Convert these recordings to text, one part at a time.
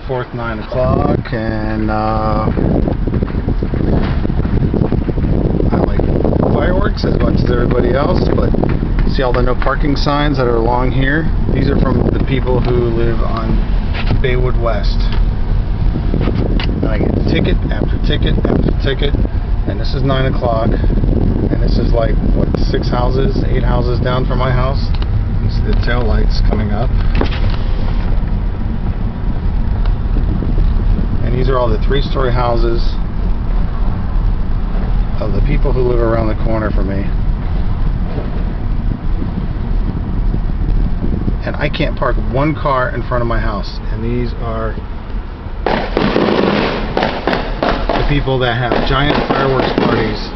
4th, 9 o'clock, and I like fireworks as much as everybody else, but see all the no parking signs that are along here? These are from the people who live on Baywood West. And I get ticket after ticket after ticket, and this is 9 o'clock, and this is like, what, 8 houses down from my house. You see the tail lights coming up. And these are all the 3-story houses of the people who live around the corner from me. And I can't park one car in front of my house. And these are the people that have giant fireworks parties.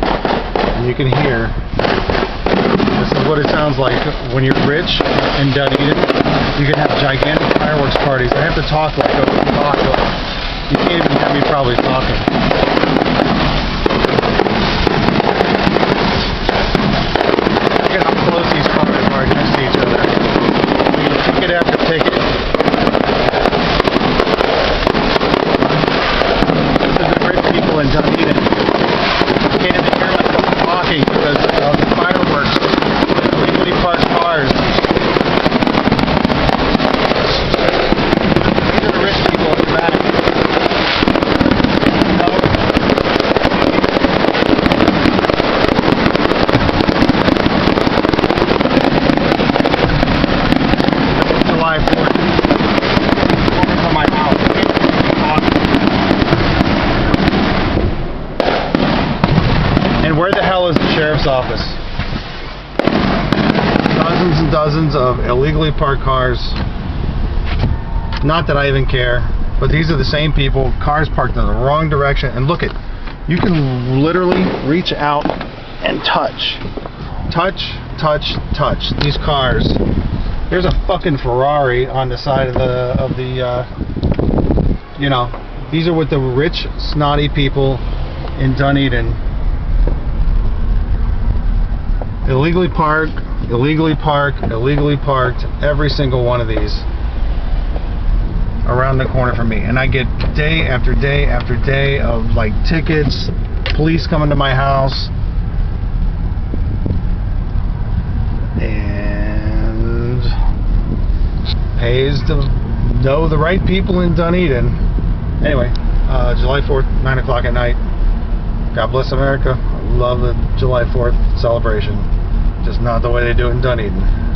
And you can hear, this is what it sounds like when you're rich in Dunedin. You can have gigantic fireworks parties. I have to talk like a talk. You can't even hear me probably talking. Look at how close these cars are next to each other. You get ticket after ticket. This is the rich people in Dunedin. You can't even hear myself talking because of the fireworks. Legally parked cars. These are the rich people in the back. July 4th. Over from my house. And where the hell is the sheriff's office? Dozens and dozens of illegally parked cars. Not that I even care, but these are the same people. Cars parked in the wrong direction. And look at, you can literally reach out and touch these cars. There's a fucking Ferrari on the side of the you know, these are what the rich, snotty people in Dunedin illegally parked, every single one of these around the corner from me. And I get day after day after day of like tickets, police coming to my house, and pays to know the right people in Dunedin. Anyway, July 4th, 9 o'clock at night. God bless America. I love the July 4th celebration. Just not the way they do it in Dunedin.